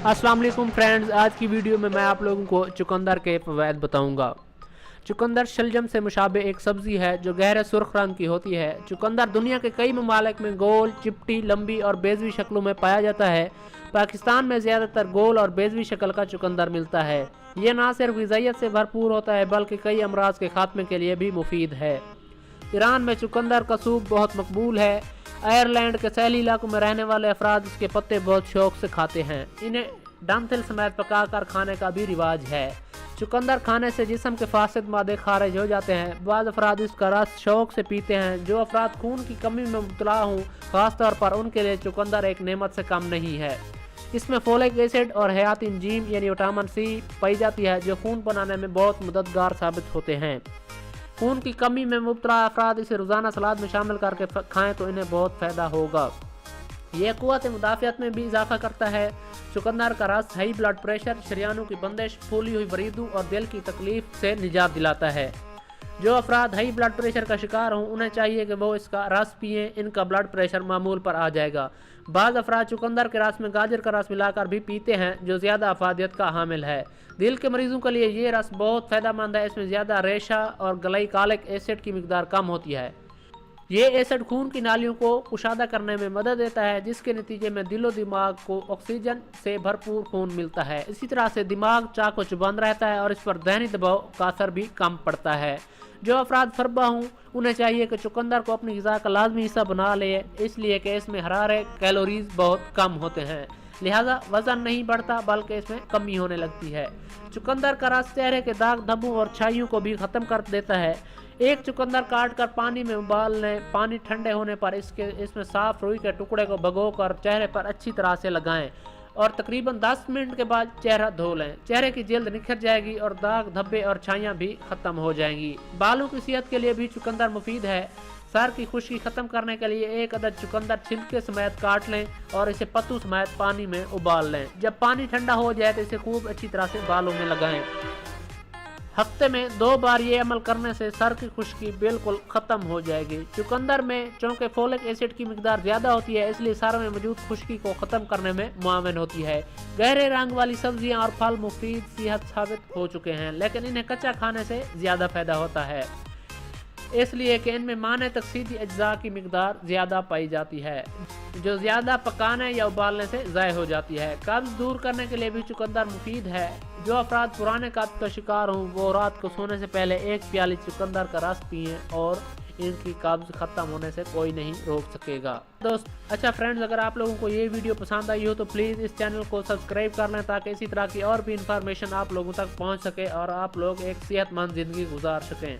अस्सलाम वालेकुम फ्रेंड्स, आज की वीडियो में मैं आप लोगों को चुकंदर के फ़वाइद बताऊंगा। चुकंदर शलजम से मुशाबे एक सब्ज़ी है जो गहरे सुर्ख रंग की होती है। चुकंदर दुनिया के कई ममालिक में गोल, चिपटी, लंबी और बेजवी शक्लों में पाया जाता है। पाकिस्तान में ज़्यादातर गोल और बेजवी शक्ल का चुकंदर मिलता है। ये ना सिर्फ ग़िज़ाइयत से भरपूर होता है बल्कि कई अमराज के खात्मे के लिए भी मुफीद है। ईरान में चुकंदर का सूप बहुत मकबूल है। आयरलैंड के सैली इलाकों में रहने वाले अफराद इसके पत्ते बहुत शौक से खाते हैं। इन्हें डंठल समेत पकाकर खाने का भी रिवाज है। चुकंदर खाने से जिस्म के फासिद मादे खारिज हो जाते हैं। बाद अफराद इसका रस शौक से पीते हैं। जो अफराद खून की कमी में मुबतला हों, खासतौर पर उनके लिए चुकंदर एक नेमत से कम नहीं है। इसमें फोलिक एसिड और हयाती एंजीम यानी विटामिन सी पाई जाती है जो खून बनाने में बहुत मददगार साबित होते हैं। खून की कमी में मुबतला अफराद इसे रोज़ाना सलाद में शामिल करके खाएं तो इन्हें बहुत फ़ायदा होगा। यह क़ुव्वत मुदाफ़ियत में भी इजाफा करता है। चुकंदर का रस हाई ब्लड प्रेशर, शरियानों की बंदिश, फूली हुई वरीदों और दिल की तकलीफ से निजात दिलाता है। जो अफराद हाई ब्लड प्रेशर का शिकार हों उन्हें चाहिए कि वो इसका रस पिएँ, इनका ब्लड प्रेशर मामूल पर आ जाएगा। बाज़ अफराद चुकंदर के रस में गाजर का रस मिलाकर भी पीते हैं जो ज़्यादा अफादियत का हामिल है। दिल के मरीजों के लिए ये रस बहुत फ़ायदेमंद है। इसमें ज़्यादा रेशा और ग्लाइकोलिक एसिड की मिकदार कम होती है। ये एसिड खून की नालियों को कुशादा करने में मदद देता है जिसके नतीजे में दिलो दिमाग को ऑक्सीजन से भरपूर खून मिलता है। इसी तरह से दिमाग चाको चुबंद रहता है और इस पर ज़हनी दबाव का असर भी कम पड़ता है। जो अफराद फरबा हों उन्हें चाहिए कि चुकंदर को अपनी ग़िज़ा का लाजमी हिस्सा बना ले, इसलिए कि इसमें हरारे कैलोरीज बहुत कम होते हैं, लिहाजा वज़न नहीं बढ़ता बल्कि इसमें कमी होने लगती है। चुकंदर का रस चेहरे के दाग धब्बों और छाइयों को भी ख़त्म कर देता है। एक चुकंदर काट कर पानी में उबाल लें। पानी ठंडे होने पर इसमें साफ रुई के टुकड़े को भिगोकर चेहरे पर अच्छी तरह से लगाएं और तकरीबन 10 मिनट के बाद चेहरा धो लें। चेहरे की जल्द निखर जाएगी और दाग धब्बे और छाइयाँ भी ख़त्म हो जाएंगी। बालों की सेहत के लिए भी चुकंदर मुफीद है। सर की खुश्की ख़त्म करने के लिए एक अदद चुकंदर छिलके समेत काट लें और इसे पत्तू समेत पानी में उबाल लें। जब पानी ठंडा हो जाए तो इसे खूब अच्छी तरह से बालों में लगाएं। हफ्ते में 2 बार ये अमल करने से सर की खुश्की बिल्कुल ख़त्म हो जाएगी। चुकंदर में चूँकि फोलिक एसिड की मिकदार ज़्यादा होती है इसलिए सर में मौजूद खुश्की को ख़त्म करने में मुआविन होती है। गहरे रंग वाली सब्जियां और फल मुफीद सेहत साबित हो चुके हैं लेकिन इन्हें कच्चा खाने से ज़्यादा फ़ायदा होता है, इसलिए कि इनमें माने तकसीदी अज्जा की मिकदार ज़्यादा पाई जाती है जो ज़्यादा पकाने या उबालने से ज़ाय हो जाती है। कब्ज़ दूर करने के लिए भी चुकंदर मुफीद है। जो अफराद पुराने कब्ज़ का शिकार हों वो रात को सोने से पहले 1 प्याली चुकंदर का रस पिएँ और इनकी कब्ज़ ख़त्म होने से कोई नहीं रोक सकेगा। अच्छा फ्रेंड्स, अगर आप लोगों को ये वीडियो पसंद आई हो तो प्लीज़ इस चैनल को सब्सक्राइब कर लें ताकि इसी तरह की और भी इंफॉर्मेशन आप लोगों तक पहुँच सके और आप लोग एक सेहतमंद ज़िंदगी गुजार सकें।